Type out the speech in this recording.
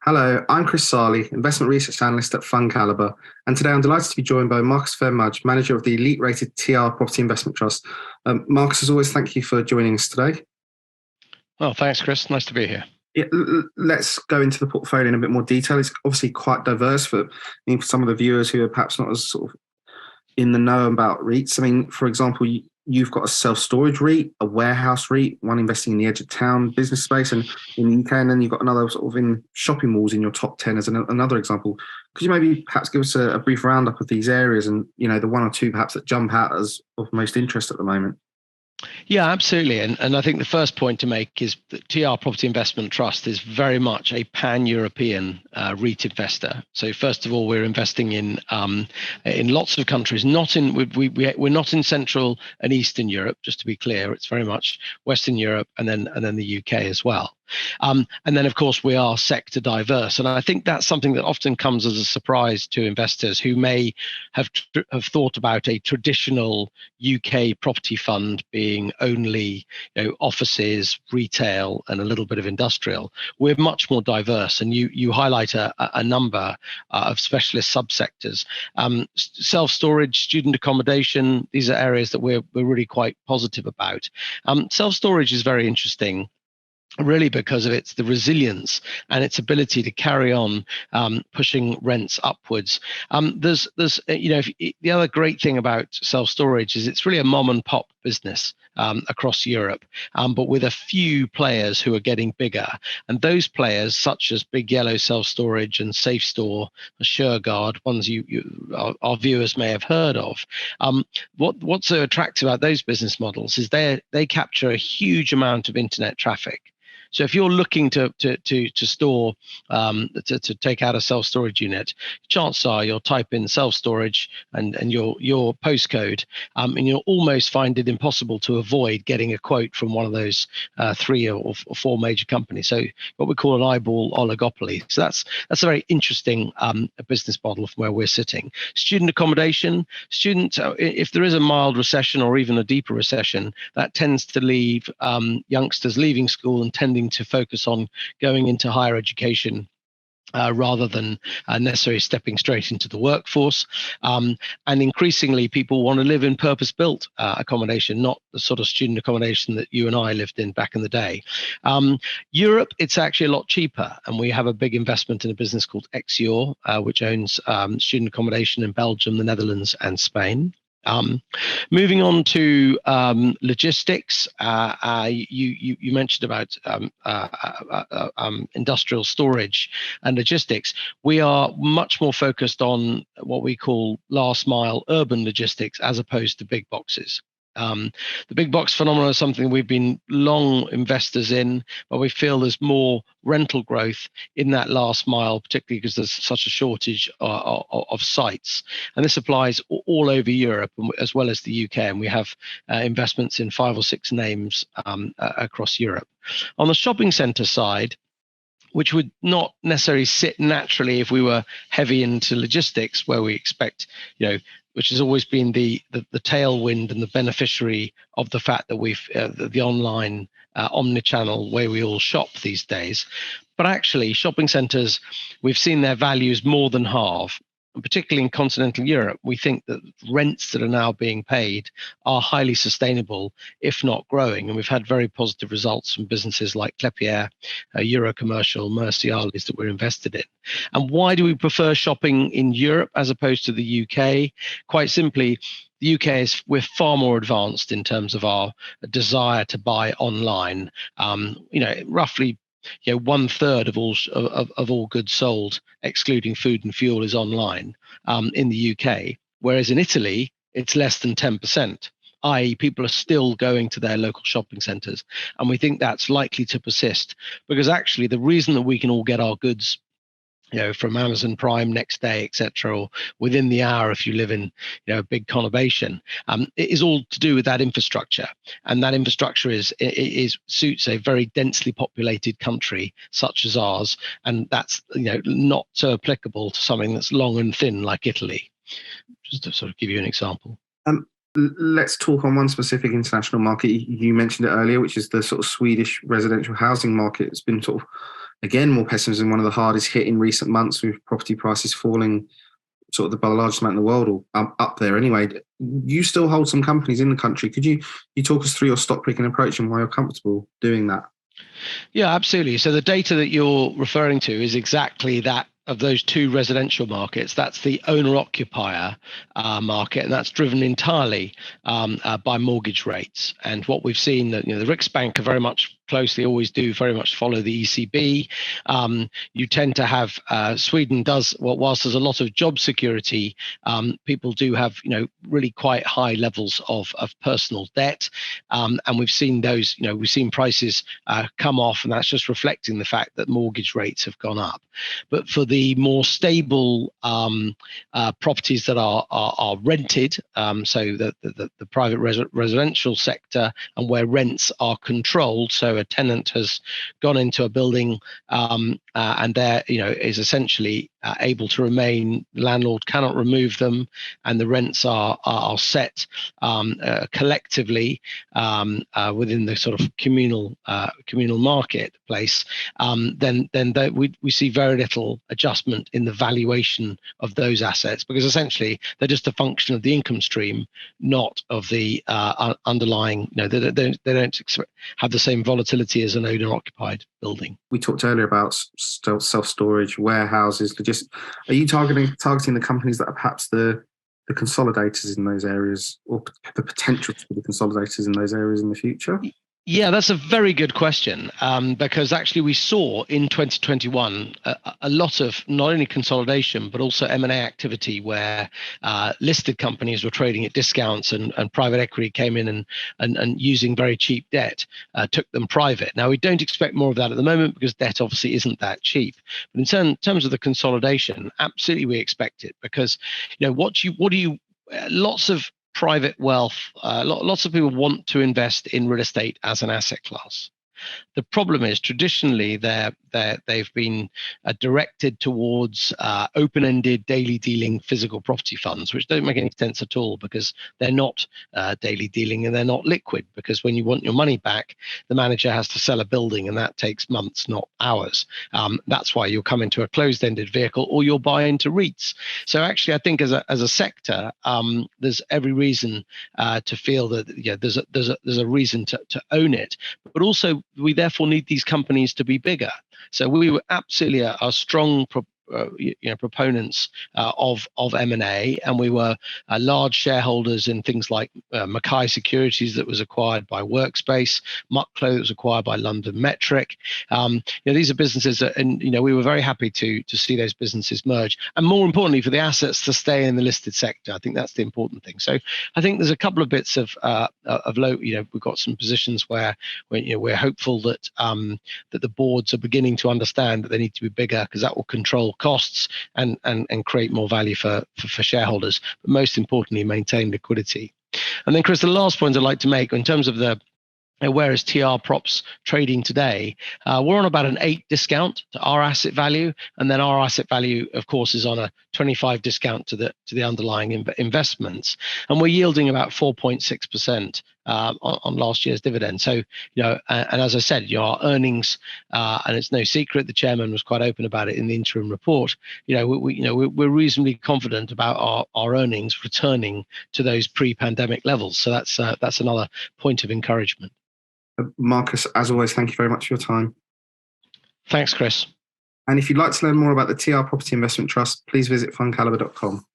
Hello, I'm Chris Sarley, investment research analyst at Fund Caliber, and today I'm delighted to be joined by Marcus Phayre-Mudge, manager of the elite-rated TR Property Investment Trust. Marcus, as always, thank you for joining us today. Well, thanks, Chris. Nice to be here. Yeah, let's go into the portfolio in a bit more detail. It's obviously quite diverse for some of the viewers who are perhaps not as sort of in the know about REITs. I mean, for example, you've got a self-storage REIT, a warehouse REIT, one investing in the edge of town business space, and in the UK, and then you've got another sort of in shopping malls in your top 10 as another example. Could you maybe perhaps give us a brief roundup of these areas and, the one or two perhaps that jump out as of most interest at the moment? Yeah, absolutely. And I think the first point to make is that TR Property Investment Trust is very much a pan-European REIT investor. So first of all, we're investing in lots of countries. We're not in Central and Eastern Europe, just to be clear. It's very much Western Europe and then the UK as well. And then, of course, we are sector diverse. And I think that's something that often comes as a surprise to investors who may have thought about a traditional UK property fund being only offices, retail, and a little bit of industrial. We're much more diverse. And you highlight a number of specialist subsectors. Self-storage, student accommodation, these are areas that we're really quite positive about. Self-storage is very interesting, really because of the resilience and its ability to carry on pushing rents upwards. The other great thing about self-storage is it's really a mom and pop business across Europe, but with a few players who are getting bigger. And those players, such as Big Yellow Self-Storage and SafeStore, SureGuard, ones our viewers may have heard of. What's so attractive about those business models is they capture a huge amount of internet traffic. So if you're looking to store, to take out a self-storage unit, chances are you'll type in self-storage and your postcode, and you'll almost find it impossible to avoid getting a quote from one of those three or four major companies. So what we call an eyeball oligopoly. So that's a very interesting business model from where we're sitting. Student accommodation, if there is a mild recession or even a deeper recession, that tends to leave youngsters leaving school and tending to focus on going into higher education rather than necessarily stepping straight into the workforce. And increasingly, people want to live in purpose-built accommodation, not the sort of student accommodation that you and I lived in back in the day. Europe, it's actually a lot cheaper. And we have a big investment in a business called Exior, which owns student accommodation in Belgium, the Netherlands, and Spain. Moving on to logistics, you mentioned about industrial storage and logistics. We are much more focused on what we call last mile urban logistics as opposed to big boxes. The big box phenomenon is something we've been long investors in, but we feel there's more rental growth in that last mile, particularly because there's such a shortage of sites. And this applies all over Europe as well as the UK. And we have investments in 5 or 6 names across Europe. On the shopping centre side, which would not necessarily sit naturally if we were heavy into logistics, where we expect, which has always been the tailwind and the beneficiary of the fact that we've the online omnichannel way we all shop these days. But actually, shopping centres, we've seen their values more than halve. And particularly in continental Europe, we think that rents that are now being paid are highly sustainable, if not growing. And we've had very positive results from businesses like Klépierre, Eurocommercial, Mercialys that we're invested in. And why do we prefer shopping in Europe as opposed to the UK? Quite simply, the UK we're far more advanced in terms of our desire to buy online. Roughly 1/3 of all goods sold, excluding food and fuel, is online in the UK, whereas in Italy it's less than 10%. i.e. people are still going to their local shopping centres, and we think that's likely to persist because actually the reason that we can all get our goods from Amazon Prime next day, etc., or within the hour if you live in a big conurbation, it is all to do with that infrastructure. And that infrastructure suits a very densely populated country such as ours, and that's not so applicable to something that's long and thin like Italy. Just to sort of give you an example. Let's talk on one specific international market. You mentioned it earlier, which is the sort of Swedish residential housing market. It's been sort of again, more pessimism, one of the hardest hit in recent months with property prices falling sort of by the largest amount in the world, or up there anyway. You still hold some companies in the country. Could you talk us through your stock picking approach and why you're comfortable doing that? Yeah, absolutely. So the data that you're referring to is exactly that of those two residential markets. That's the owner-occupier market, and that's driven entirely by mortgage rates. And what we've seen that the Riksbank are very much closely, always do very much follow the ECB. You tend to have Sweden does, well, whilst there's a lot of job security, people do have really quite high levels of personal debt, and we've seen those we've seen prices come off, and that's just reflecting the fact that mortgage rates have gone up. But for the more stable properties that are rented, so the private residential sector, and where rents are controlled, so a tenant has gone into a building and there is essentially able to remain. The landlord cannot remove them, and the rents are set collectively within the sort of communal marketplace. Then we see very little adjustment in the valuation of those assets, because essentially they're just a function of the income stream, not of the underlying. They don't have the same volatility as an owner-occupied building. We talked earlier about self-storage, warehouses, logistics. Are you targeting the companies that are perhaps the consolidators in those areas, or the potential to be the consolidators in those areas in the future? Yeah, that's a very good question, because actually we saw in 2021 a lot of not only consolidation but also M&A activity, where listed companies were trading at discounts, and private equity came in and using very cheap debt took them private. Now, we don't expect more of that at the moment, because debt obviously isn't that cheap. But in terms of the consolidation, absolutely we expect it, because lots of private wealth, lots of people want to invest in real estate as an asset class. The problem is traditionally they've been directed towards open-ended daily dealing physical property funds, which don't make any sense at all, because they're not daily dealing and they're not liquid, because when you want your money back, the manager has to sell a building, and that takes months, not hours. That's why you'll come into a closed-ended vehicle, or you'll buy into REITs. So actually, I think as a sector, there's every reason to feel that there's a reason to own it, but also we therefore need these companies to be bigger. So we were absolutely are strong proponents of M&A, and we were large shareholders in things like Mackay Securities, that was acquired by Workspace, Mucklow, that was acquired by London Metric. These are businesses that, and we were very happy to see those businesses merge, and more importantly, for the assets to stay in the listed sector. I think that's the important thing. So I think there's a couple of bits of low. We've got some positions where we're hopeful that that the boards are beginning to understand that they need to be bigger, because that will control costs and create more value for shareholders, but most importantly, maintain liquidity. And then, Chris, the last point I'd like to make in terms of where is TR props trading today? We're on about an 8 discount to our asset value, and then our asset value, of course, is on a 25 discount to the underlying investments, and we're yielding about 4.6% on last year's dividend. So and as I said, our earnings, and it's no secret, the chairman was quite open about it in the interim report. We're reasonably confident about our earnings returning to those pre-pandemic levels. So that's another point of encouragement. Marcus, as always, thank you very much for your time. Thanks, Chris. And if you'd like to learn more about the TR Property Investment Trust, please visit fundcalibre.com.